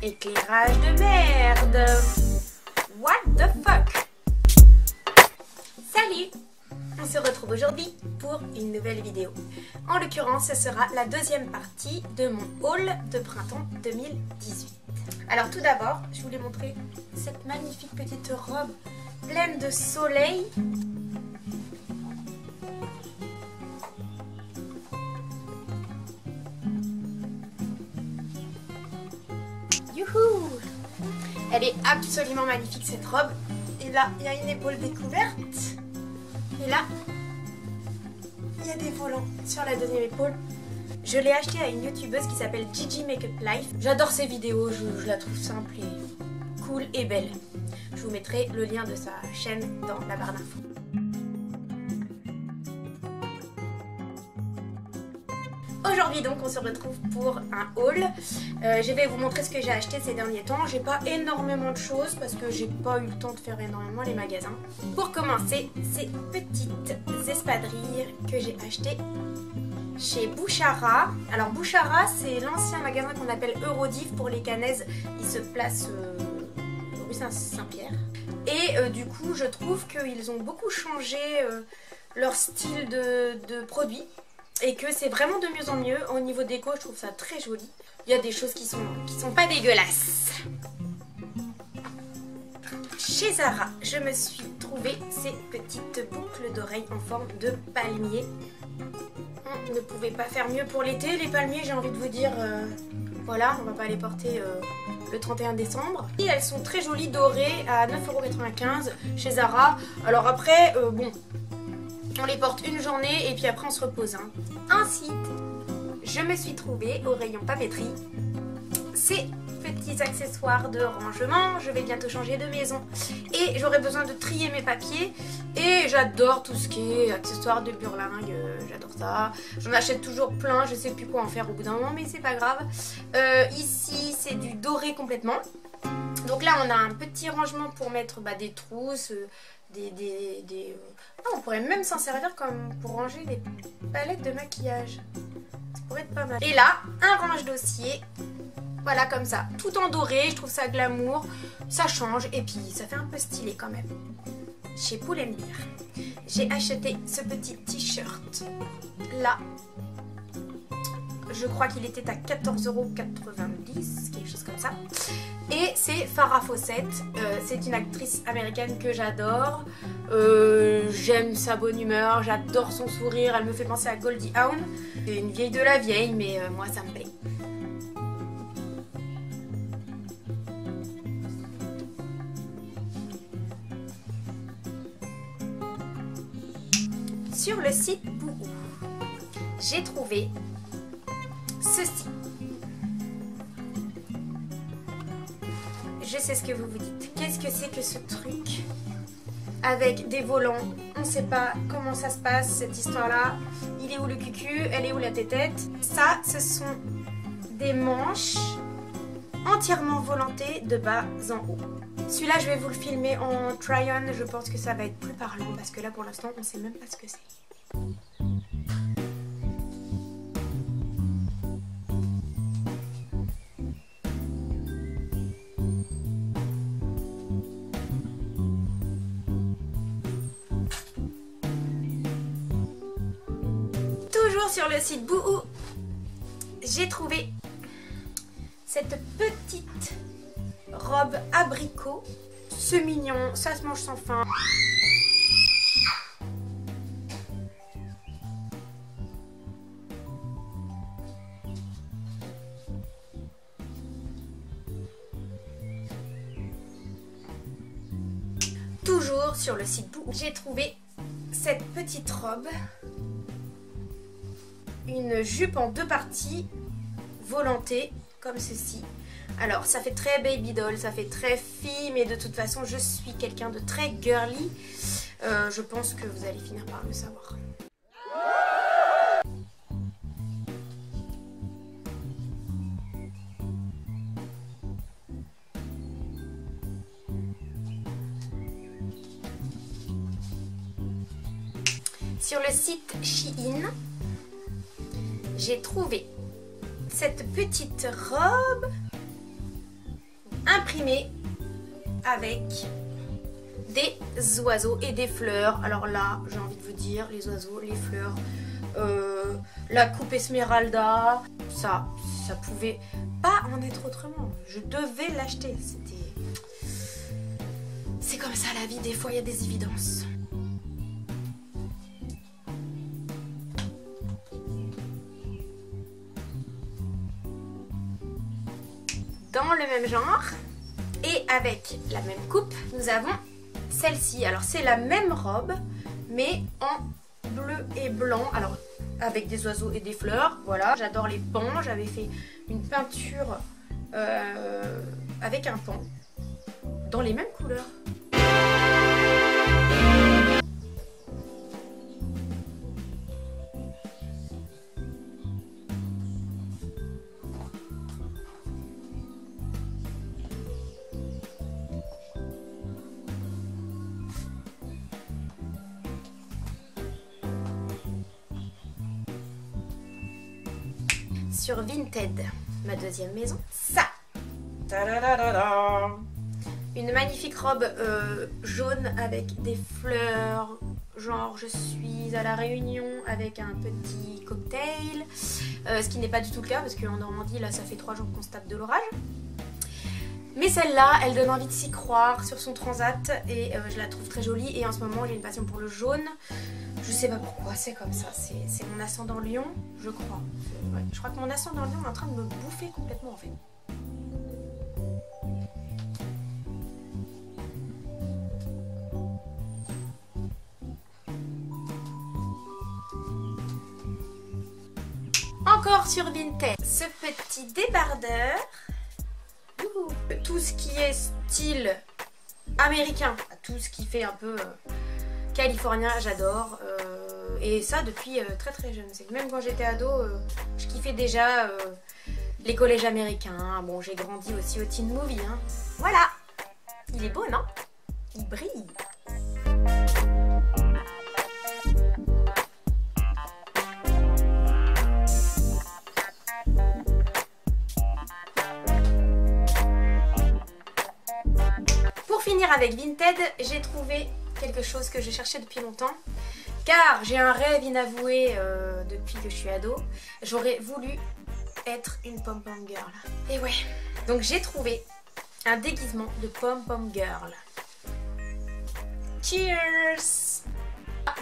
Éclairage de merde. What the fuck? Salut! On se retrouve aujourd'hui pour une nouvelle vidéo. En l'occurrence, ce sera la deuxième partie de mon haul de printemps 2018. Alors tout d'abord, je voulais montrer cette magnifique petite robe pleine de soleil. Youhou! Elle est absolument magnifique cette robe. Et là, il y a une épaule découverte. Et là, il y a des volants sur la deuxième épaule. Je l'ai acheté à une youtubeuse qui s'appelle Gigi Makeup Life. J'adore ses vidéos, je la trouve simple et cool et belle. Je vous mettrai le lien de sa chaîne dans la barre d'infos. Aujourd'hui donc on se retrouve pour un haul. Je vais vous montrer ce que j'ai acheté ces derniers temps. J'ai pas énormément de choses parce que j'ai pas eu le temps de faire énormément les magasins. Pour commencer, ces petites espadrilles que j'ai achetées chez Bouchara. Alors Bouchara, c'est l'ancien magasin qu'on appelle Eurodiv pour les Canaises. Il se place rue Saint-Pierre. Et du coup je trouve qu'ils ont beaucoup changé leur style de produit. Et que c'est vraiment de mieux en mieux. Au niveau déco, je trouve ça très joli. Il y a des choses qui sont pas dégueulasses. Chez Zara, je me suis trouvé ces petites boucles d'oreilles en forme de palmier. On ne pouvait pas faire mieux pour l'été. Les palmiers, j'ai envie de vous dire, voilà, on va pas les porter le 31 décembre. Et elles sont très jolies, dorées, à 9,95 € chez Zara. Alors après, bon... on les porte une journée et puis après on se repose. Ensuite, je me suis trouvée au rayon papeterie ces petits accessoires de rangement. Je vais bientôt changer de maison et j'aurai besoin de trier mes papiers. Et j'adore tout ce qui est accessoires de burlingue, j'adore ça. J'en achète toujours plein, je sais plus quoi en faire au bout d'un moment, mais c'est pas grave. Ici, c'est du doré complètement. Donc là, on a un petit rangement pour mettre des trousses, on pourrait même s'en servir comme pour ranger des palettes de maquillage. Ça pourrait être pas mal. Et là, un range-dossier. Voilà, comme ça. Tout en doré, je trouve ça glamour. Ça change et puis ça fait un peu stylé quand même. Chez Pull&Bear, j'ai acheté ce petit t-shirt là. Je crois qu'il était à 14,90 €, quelque chose comme ça. Et c'est Farrah Fawcett, c'est une actrice américaine que j'adore. J'aime sa bonne humeur, j'adore son sourire, elle me fait penser à Goldie Hawn. C'est une vieille de la vieille, mais moi ça me plaît. Sur le site Boohoo, j'ai trouvé ceci. Je sais ce que vous vous dites. Qu'est-ce que c'est que ce truc avec des volants? On ne sait pas comment ça se passe cette histoire-là. Il est où le cucu? Elle est où la tétette? Ça, ce sont des manches entièrement volantées de bas en haut. Celui-là, je vais vous le filmer en try-on. Je pense que ça va être plus parlant parce que là, pour l'instant, on ne sait même pas ce que c'est. Sur le site Boohoo, j'ai trouvé cette petite robe abricot. C'est mignon, ça se mange sans fin. Toujours sur le site Boohoo, j'ai trouvé cette petite robe. Une jupe en deux parties, volantée, comme ceci. Alors, ça fait très baby doll, ça fait très fille, mais de toute façon, je suis quelqu'un de très girly. Je pense que vous allez finir par le savoir. Sur le site Shein, j'ai trouvé cette petite robe imprimé avec des oiseaux et des fleurs. Alors là, j'ai envie de vous dire, les oiseaux, les fleurs, la coupe Esmeralda, ça pouvait pas en être autrement. Je devais l'acheter. C'est comme ça la vie, des fois il y a des évidences. Dans le même genre et avec la même coupe, nous avons celle-ci. Alors c'est la même robe mais en bleu et blanc, alors avec des oiseaux et des fleurs. Voilà, j'adore les pans. J'avais fait une peinture avec un pan dans les mêmes couleurs. Sur Vinted, ma deuxième maison, ça, une magnifique robe jaune avec des fleurs, genre je suis à la Réunion avec un petit cocktail, ce qui n'est pas du tout le cas parce qu'en Normandie là ça fait 3 jours qu'on se tape de l'orage. Mais celle-là, elle donne envie de s'y croire sur son transat et je la trouve très jolie. Et en ce moment j'ai une passion pour le jaune. Je sais pas pourquoi, c'est comme ça, c'est mon ascendant Lion, je crois. Ouais, je crois que mon ascendant Lion est en train de me bouffer complètement en fait. Encore sur Vinted, ce petit débardeur. Tout ce qui est style américain, tout ce qui fait un peu californien, j'adore. Et ça depuis très très jeune. C'est que même quand j'étais ado, je kiffais déjà les collèges américains. Bon, j'ai grandi aussi au teen movie. Hein. Voilà. Il est beau, non? Il brille. Pour finir avec Vinted, j'ai trouvé quelque chose que je cherchais depuis longtemps. Car j'ai un rêve inavoué depuis que je suis ado. J'aurais voulu être une pom-pom girl. Et ouais. Donc j'ai trouvé un déguisement de pom-pom girl. Cheers!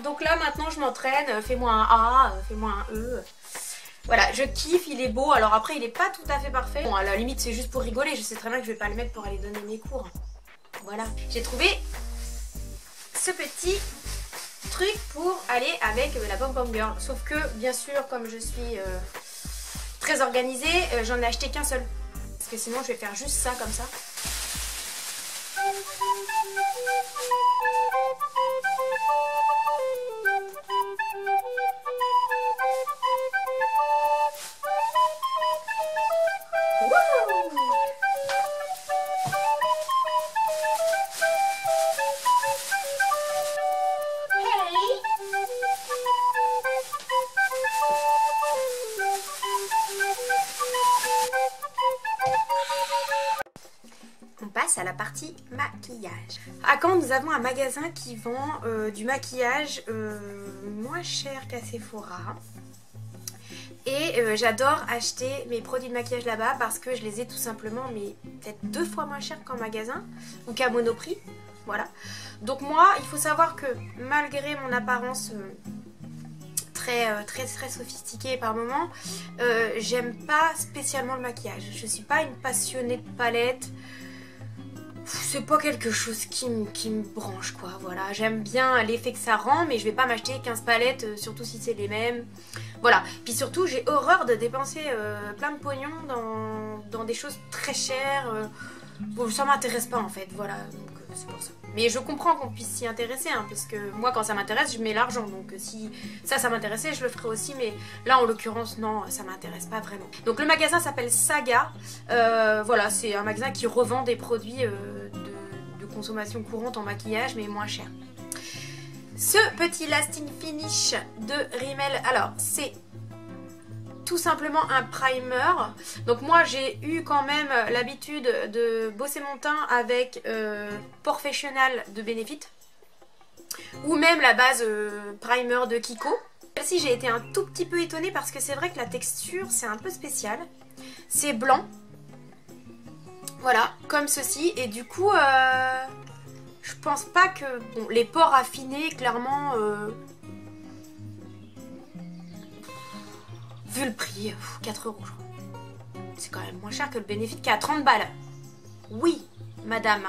Donc là maintenant je m'entraîne. Fais-moi un A, fais-moi un E. Voilà, je kiffe, il est beau. Alors après il est pas tout à fait parfait. Bon, à la limite c'est juste pour rigoler. Je sais très bien que je vais pas le mettre pour aller donner mes cours. Voilà. J'ai trouvé ce petit truc pour aller avec la pom-pom girl. Sauf que bien sûr comme je suis très organisée, j'en ai acheté qu'un seul. Parce que sinon je vais faire juste ça comme ça. À la partie maquillage. À Caen, nous avons un magasin qui vend du maquillage moins cher qu'à Sephora. Et j'adore acheter mes produits de maquillage là-bas parce que je les ai tout simplement mais peut-être 2 fois moins chers qu'en magasin ou qu'à Monoprix. Voilà. Donc moi, il faut savoir que malgré mon apparence très sophistiquée par moment, j'aime pas spécialement le maquillage. Je suis pas une passionnée de palette. C'est pas quelque chose qui me branche quoi, voilà. J'aime bien l'effet que ça rend mais je vais pas m'acheter 15 palettes, surtout si c'est les mêmes. Voilà, puis surtout j'ai horreur de dépenser plein de pognon dans des choses très chères. Bon, ça m'intéresse pas en fait, voilà, donc c'est pour ça. Mais je comprends qu'on puisse s'y intéresser, hein, parce que moi quand ça m'intéresse je mets l'argent. Donc si ça m'intéressait je le ferais aussi, mais là en l'occurrence non, ça m'intéresse pas vraiment. Donc le magasin s'appelle Saga, voilà, c'est un magasin qui revend des produits de consommation courante en maquillage mais moins cher. Ce petit lasting finish de Rimmel, alors c'est tout simplement un primer. Donc moi j'ai eu quand même l'habitude de bosser mon teint avec Professional de Benefit. Ou même la base primer de Kiko. Celle-ci j'ai été un tout petit peu étonnée parce que c'est vrai que la texture c'est un peu spécial. C'est blanc. Voilà, comme ceci. Et du coup, je pense pas que... Bon, les pores affinés, clairement... vu le prix, 4 € je crois. C'est quand même moins cher que le Benefit qui est à 30 balles. Oui, madame.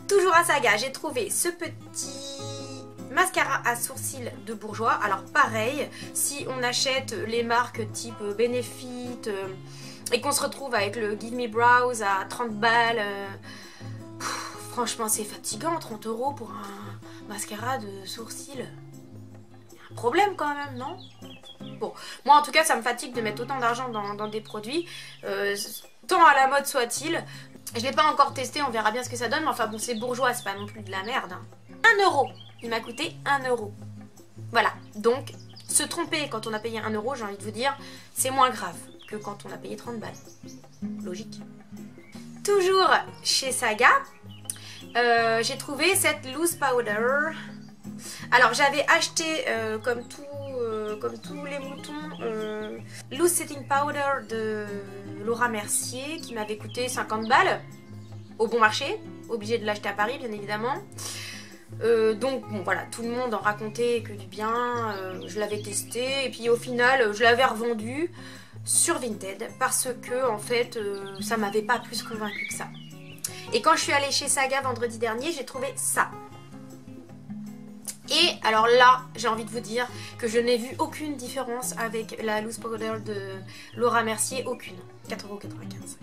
Toujours à Saga, j'ai trouvé ce petit mascara à sourcils de Bourjois. Alors pareil, si on achète les marques type Benefit et qu'on se retrouve avec le Give Me Brows à 30 balles, franchement c'est fatigant, 30 € pour un mascara de sourcils. Il y a un problème quand même, non ? Bon, moi en tout cas ça me fatigue de mettre autant d'argent dans des produits, tant à la mode soit-il. Je l'ai pas encore testé, on verra bien ce que ça donne, mais enfin bon c'est Bourjois, c'est pas non plus de la merde. 1 €, il m'a coûté 1 €. Voilà, donc se tromper quand on a payé 1 €, j'ai envie de vous dire, c'est moins grave que quand on a payé 30 balles. Logique. Toujours chez Saga, j'ai trouvé cette loose powder. Alors j'avais acheté comme tous les moutons loose setting powder de Laura Mercier qui m'avait coûté 50 balles au bon marché, obligé de l'acheter à Paris bien évidemment. Donc bon voilà, tout le monde en racontait que du bien, je l'avais testé et puis au final je l'avais revendu sur Vinted parce que en fait ça m'avait pas plus convaincu que ça. Et quand je suis allée chez Saga vendredi dernier, j'ai trouvé ça. Et alors là, j'ai envie de vous dire que je n'ai vu aucune différence avec la loose powder de Laura Mercier, aucune. 4,95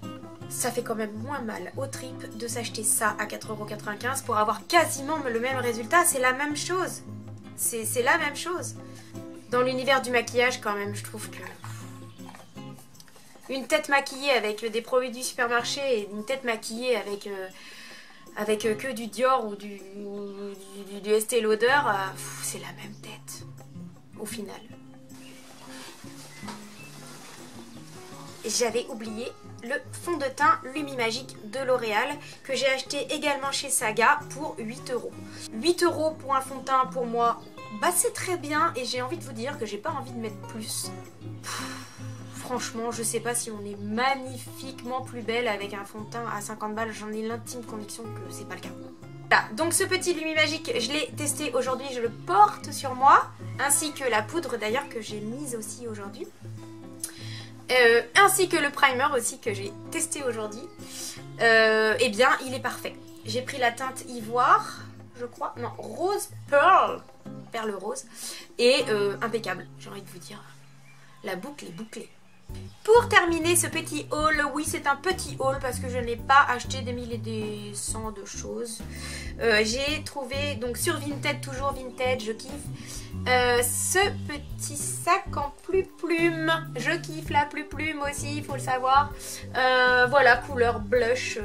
€. Ça fait quand même moins mal aux tripes de s'acheter ça à 4,95 € pour avoir quasiment le même résultat. C'est la même chose. C'est la même chose. Dans l'univers du maquillage quand même, je trouve que... Une tête maquillée avec des produits du supermarché et une tête maquillée avec que du Dior ou du Estée Lauder, c'est la même tête au final. J'avais oublié le fond de teint Lumimagique de L'Oréal que j'ai acheté également chez Saga pour 8 €. 8 € pour un fond de teint pour moi, bah c'est très bien et j'ai envie de vous dire que j'ai pas envie de mettre plus. Franchement, je sais pas si on est magnifiquement plus belle avec un fond de teint à 50 balles. J'en ai l'intime conviction que c'est pas le cas. Voilà, donc ce petit Lumimagique, je l'ai testé aujourd'hui, je le porte sur moi. Ainsi que la poudre d'ailleurs que j'ai mise aussi aujourd'hui. Ainsi que le primer aussi que j'ai testé aujourd'hui. Eh bien, il est parfait. J'ai pris la teinte ivoire, je crois. Non, rose pearl. Perle rose. Et impeccable, j'ai envie de vous dire. La boucle est bouclée. Pour terminer ce petit haul, oui c'est un petit haul parce que je n'ai pas acheté des mille et des cents de choses. J'ai trouvé donc sur Vinted, toujours Vinted, je kiffe, ce petit sac en plume. Je kiffe la plume aussi, il faut le savoir. Voilà, couleur blush,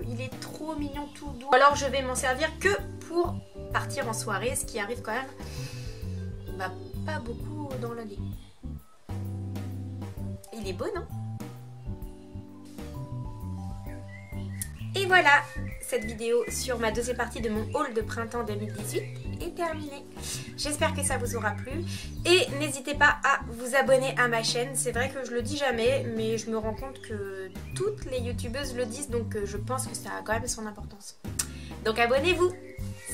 il est trop mignon, tout doux. Alors je vais m'en servir que pour partir en soirée, ce qui arrive quand même pas beaucoup dans l'année. Il est beau, non? Et voilà, cette vidéo sur ma deuxième partie de mon haul de printemps 2018 est terminée. J'espère que ça vous aura plu. Et n'hésitez pas à vous abonner à ma chaîne. C'est vrai que je le dis jamais, mais je me rends compte que toutes les youtubeuses le disent. Donc je pense que ça a quand même son importance. Donc abonnez-vous.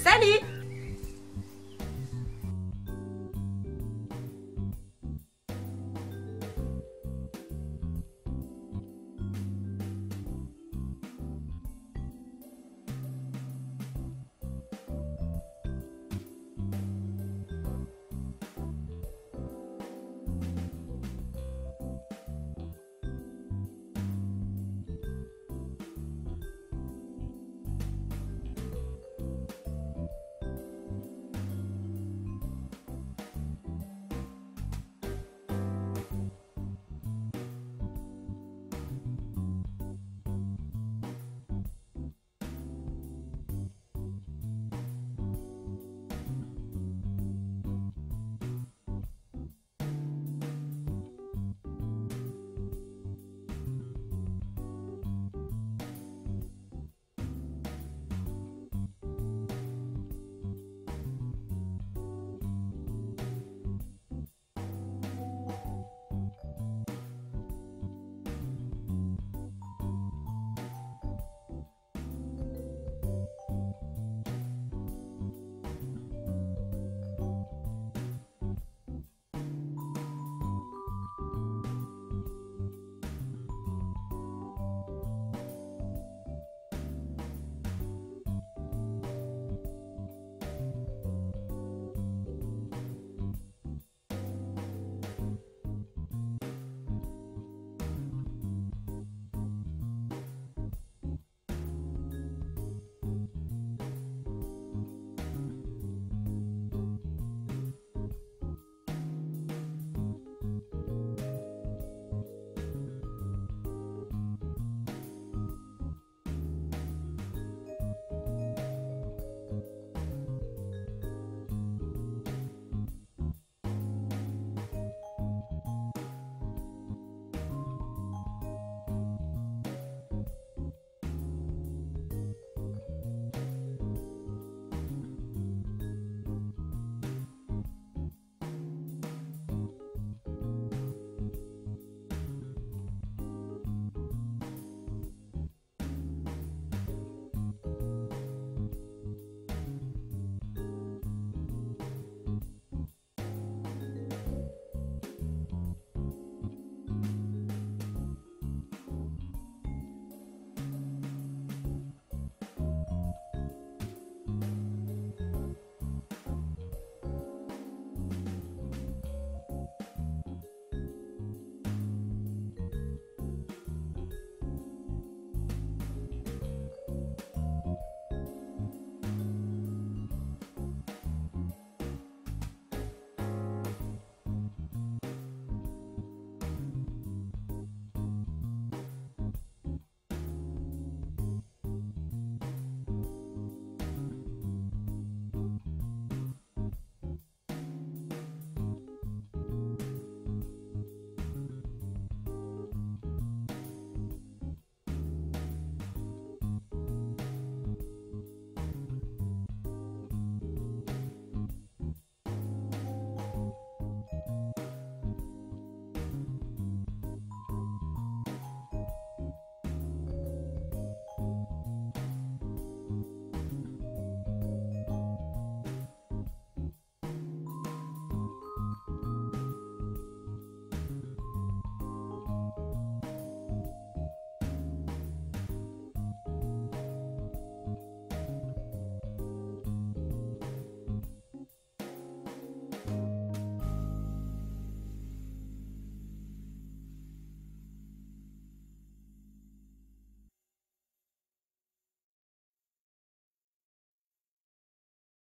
Salut!